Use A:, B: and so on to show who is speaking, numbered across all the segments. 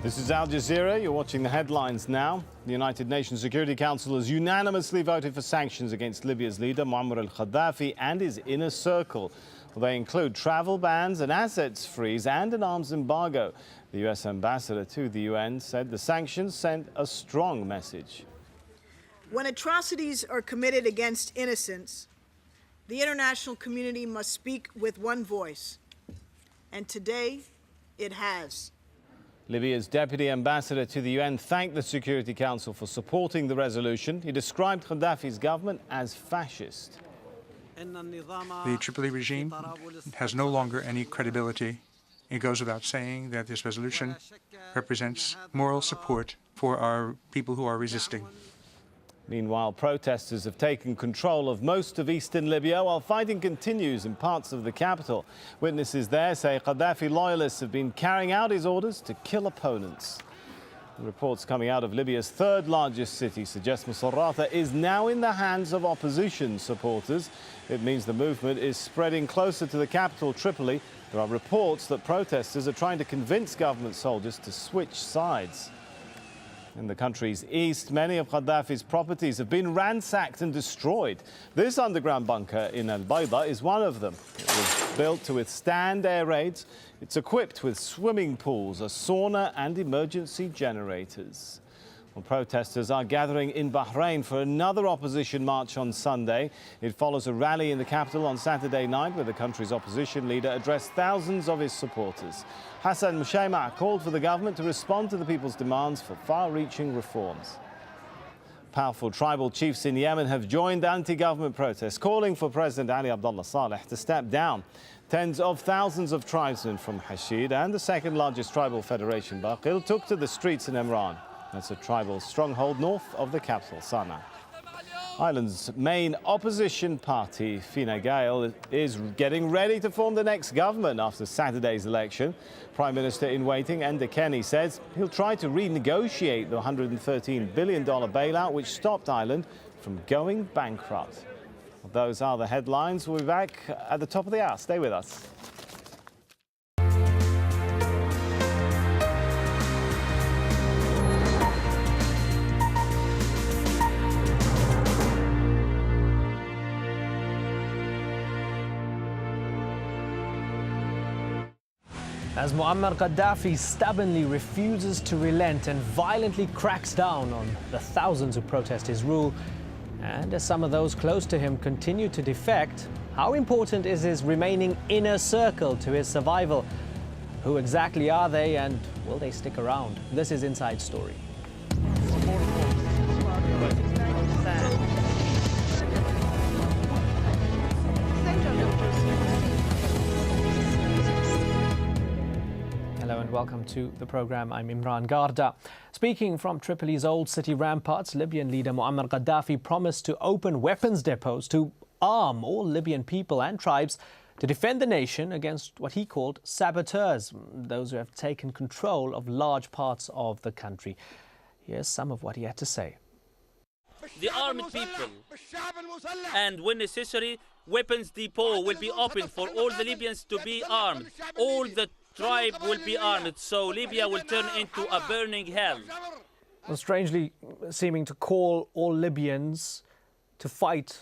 A: This is Al Jazeera. You're watching the headlines now. The United Nations Security Council has unanimously voted for sanctions against Libya's leader, Muammar al-Gaddafi, and his inner circle. Well, they include travel bans, an assets freeze, and an arms embargo. The US ambassador to the UN said the sanctions sent a strong message.
B: When atrocities are committed against innocents, the international community must speak with one voice. And today, it has.
A: Libya's deputy ambassador to the UN thanked the Security Council for supporting the resolution. He described Gaddafi's government as fascist.
C: The Tripoli regime has no longer any credibility. It goes without saying that this resolution represents moral support for our people who are resisting.
A: Meanwhile, protesters have taken control of most of eastern Libya while fighting continues in parts of the capital. Witnesses there say Gaddafi loyalists have been carrying out his orders to kill opponents. The reports coming out of Libya's third largest city suggest Misrata is now in the hands of opposition supporters. It means the movement is spreading closer to the capital, Tripoli. There are reports that protesters are trying to convince government soldiers to switch sides. In the country's east, many of Gaddafi's properties have been ransacked and destroyed. This underground bunker in Al-Bayda is one of them. It was built to withstand air raids. It's equipped with swimming pools, a sauna and emergency generators. Well, protesters are gathering in Bahrain for another opposition march on Sunday. It follows a rally in the capital on Saturday night where the country's opposition leader addressed thousands of his supporters. Hassan Mushaima called for the government to respond to the people's demands for far-reaching reforms. Powerful tribal chiefs in Yemen have joined anti-government protests, calling for President Ali Abdullah Saleh to step down. Tens of thousands of tribesmen from Hashid and the second-largest tribal federation, Baqil, took to the streets in Imran. That's a tribal stronghold north of the capital, Sana'a. Ireland's main opposition party, Fine Gael, is getting ready to form the next government after Saturday's election. Prime Minister in waiting, Enda Kenny, says he'll try to renegotiate the $113 billion bailout which stopped Ireland from going bankrupt. Well, those are the headlines. We'll be back at the top of the hour. Stay with us.
D: As Muammar Gaddafi stubbornly refuses to relent and violently cracks down on the thousands who protest his rule, and as some of those close to him continue to defect, how important is his remaining inner circle to his survival? Who exactly are they, and will they stick around? This is Inside Story. Hello and welcome to the program. I'm Imran Garda. Speaking from Tripoli's old city ramparts, Libyan leader Muammar Gaddafi promised to open weapons depots to arm all Libyan people and tribes to defend the nation against what he called saboteurs, those who have taken control of large parts of the country. Here's some of what he had to say.
E: The armed people, and when necessary, weapons depot will be open for all the Libyans to be armed. All the tribe will be armed, so Libya will turn into a burning hell.
D: Well, strangely seeming to call all Libyans to fight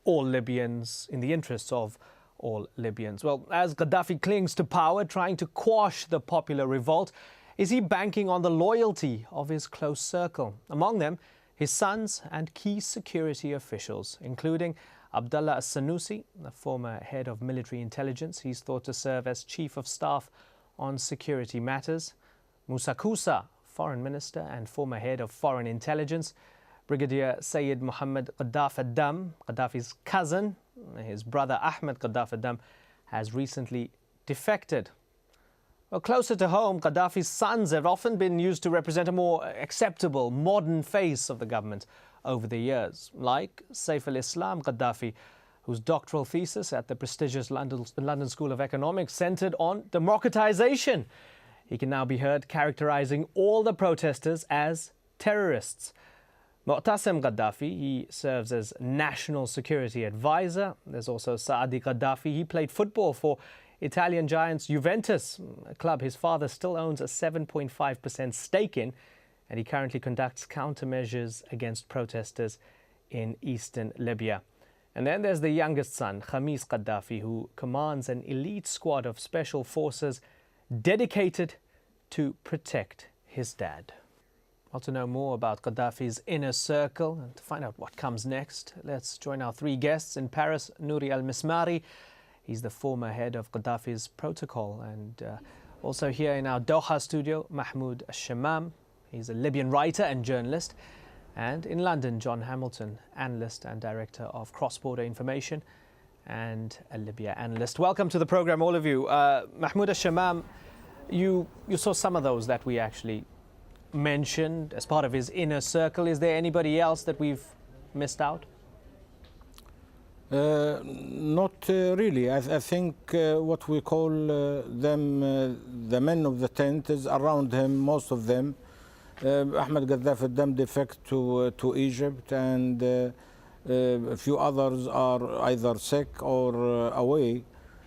D: all Libyans in the interests of all Libyans. Well, as Gaddafi clings to power, trying to quash the popular revolt, is he banking on the loyalty of his close circle? Among them, his sons and key security officials, including Abdullah al-Sanusi, the former head of military intelligence. He's thought to serve as chief of staff on security matters. Musa Kusa, foreign minister and former head of foreign intelligence. Brigadier Sayyid Mohammed Gaddafi Dam, Gaddafi's cousin, his brother Ahmed Gaddafi Dam, has recently defected. Well, closer to home, Gaddafi's sons have often been used to represent a more acceptable, modern face of the government over the years, like Saif al-Islam Gaddafi, whose doctoral thesis at the prestigious London School of Economics centered on democratization. He can now be heard characterizing all the protesters as terrorists. Mu'tasim Gaddafi, he serves as national security advisor. There's also Saadi Gaddafi. He played football for Italian giants Juventus, a club his father still owns a 7.5% stake in, and he currently conducts countermeasures against protesters in eastern Libya. And then there's the youngest son, Khamis Gaddafi, who commands an elite squad of special forces dedicated to protect his dad. Well, to know more about Gaddafi's inner circle and to find out what comes next, let's join our three guests. In Paris, Nouri al-Mismari. He's the former head of Gaddafi's protocol. And also here in our Doha studio, Mahmoud al-Shamam. He's a Libyan writer and journalist. And in London, John Hamilton, analyst and director of cross-border information and a Libya analyst. Welcome to the program, all of you. Mahmoud al-Shamam, you saw some of those that we actually mentioned as part of his inner circle. Is there anybody else that we've missed out?
F: Not really. I think what we call them the men of the tent is around him, most of them. Ahmed Gaddafi them defect to Egypt, and a few others are either sick or away.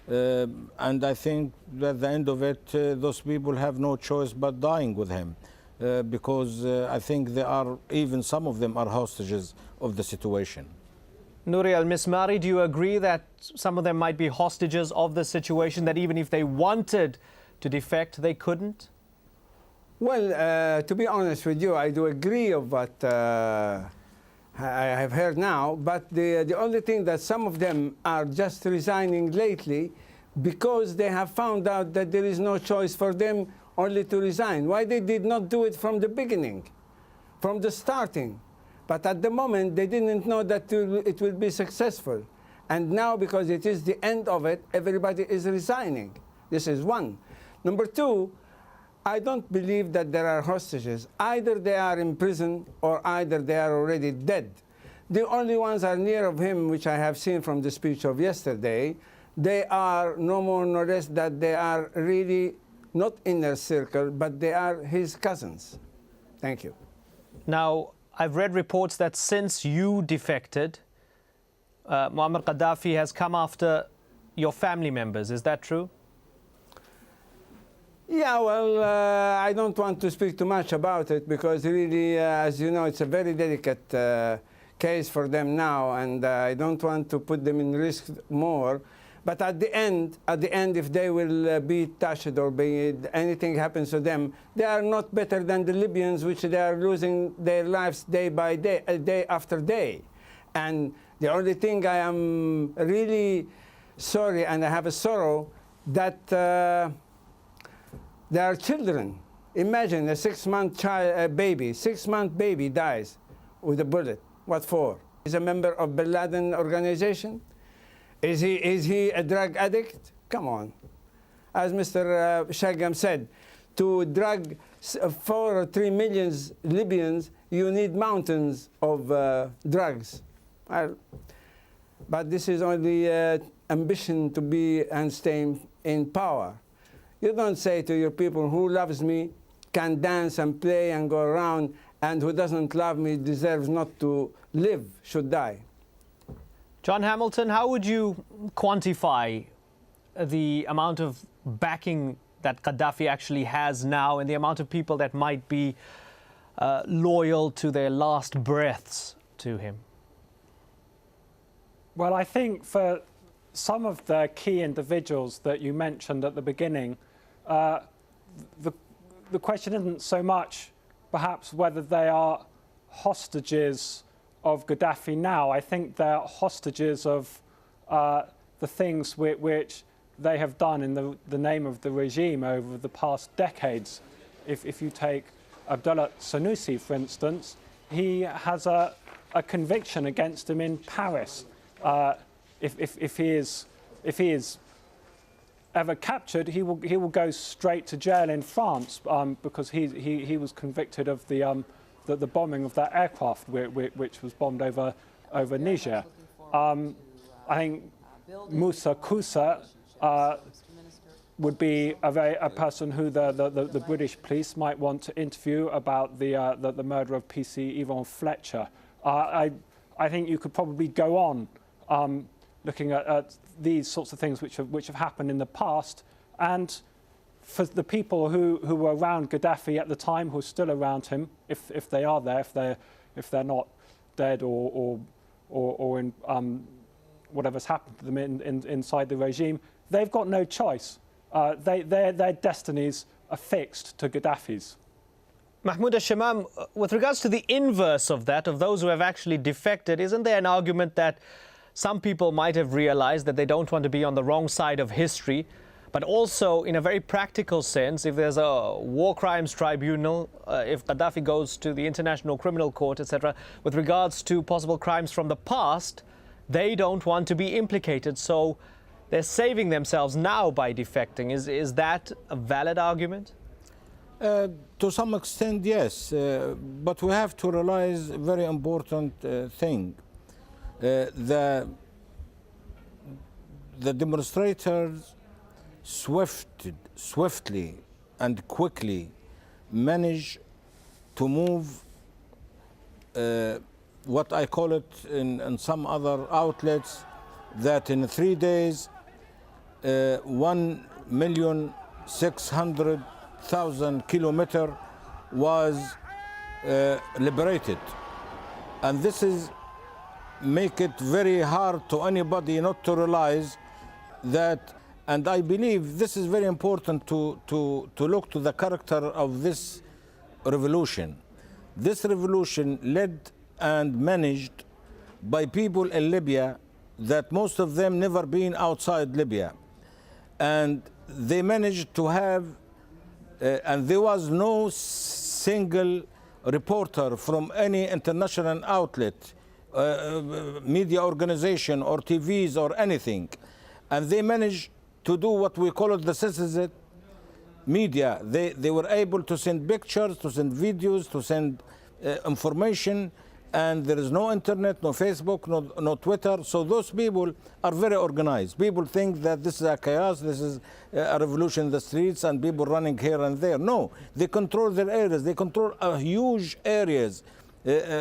F: And I think that at the end of it, those people have no choice but dying with him. Because I think they are, even some of them are hostages of the situation.
D: Nouri al-Mismari, do you agree that some of them might be hostages of the situation, that even if they wanted to defect, they couldn't?
G: Well, to be honest with you, I do agree of what I have heard now, but the only thing that some of them are just resigning lately because they have found out that there is no choice for them only to resign. Why they did not do it from the beginning, from the starting? But at the moment, they didn't know that it will be successful. And now, because it is the end of it, everybody is resigning. This is one. Number two, I don't believe that there are hostages. Either they are in prison or either they are already dead. The only ones are near of him, which I have seen from the speech of yesterday, they are no more nor less that they are really not inner circle, but they are his cousins. Thank you.
D: Now, I've read reports that since you defected, Muammar Gaddafi has come after your family members. Is that true?
G: Yeah, well, I don't want to speak too much about it because really, as you know, it's a very delicate case for them now, and I don't want to put them in risk more. But at the end, if they will be touched or anything happens to them, they are not better than the Libyans, which they are losing their lives day by day, day after day. And the only thing I am really sorry, and I have a sorrow, that there are children. Imagine a 6-month baby, 6-month baby dies with a bullet. What for? He's a member of Bin Laden organization? Is he a drug addict? Come on. As Mr. Shagam said, to drug 4 or 3 million Libyans, you need mountains of drugs. Well, but this is only ambition to be and stay in power. You don't say to your people, who loves me can dance and play and go around, and who doesn't love me deserves not to live, should die.
D: John Hamilton, how would you quantify the amount of backing that Gaddafi actually has now and the amount of people that might be loyal to their last breaths to him?
H: Well, I think for some of the key individuals that you mentioned at the beginning, the question isn't so much perhaps whether they are hostages of Gaddafi now. I think they're hostages of the things which they have done in the name of the regime over the past decades. If you take Abdullah Sanusi, for instance, he has a conviction against him in Paris. If he is ever captured, he will go straight to jail in France because he was convicted of the bombing of that aircraft which was bombed over Niger. I think Moussa Koussa would be a person who the British police might want to interview about the murder of PC Yvonne Fletcher. I think you could probably go on looking at these sorts of things which have happened in the past, and for the people who were around Gaddafi at the time, who are still around him, if they are there, if they're not dead or in whatever's happened to them inside the regime, they've got no choice. Their destinies are fixed to Gaddafi's.
D: Mahmoud al-Shamam, with regards to the inverse of that, of those who have actually defected, isn't there an argument that some people might have realized that they don't want to be on the wrong side of history, but also in a very practical sense, if there's a war crimes tribunal, if Gaddafi goes to the International Criminal Court, etc., with regards to possible crimes from the past, they don't want to be implicated, so they're saving themselves now by defecting. Is that a valid argument?
F: To some extent, yes, but we have to realize a very important thing. The demonstrators swiftly and quickly managed to move what I call it in some other outlets, that in 3 days 1,600,000 kilometers was liberated, and this is make it very hard to anybody not to realize that. And I believe this is very important to look to the character of this revolution. This revolution led and managed by people in Libya that most of them never been outside Libya, and they managed to have and there was no single reporter from any international outlet, media organization or TVs or anything, and they managed to do what we call it the citizen media. They were able to send pictures, to send videos, to send information, and there is no internet, no Facebook, no Twitter. So those people are very organized. People think that this is a chaos, this is a revolution in the streets and people running here and there. No, they control their areas. They control huge areas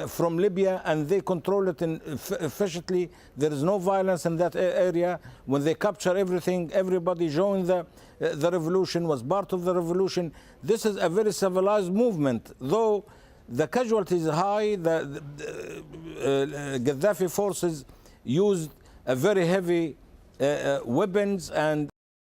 F: from Libya, and they control it efficiently. There is no violence in that area. When they capture everything, everybody joined the revolution, was part of the revolution. This is a very civilized movement, though the casualties are high. The Gaddafi forces used a very heavy weapons and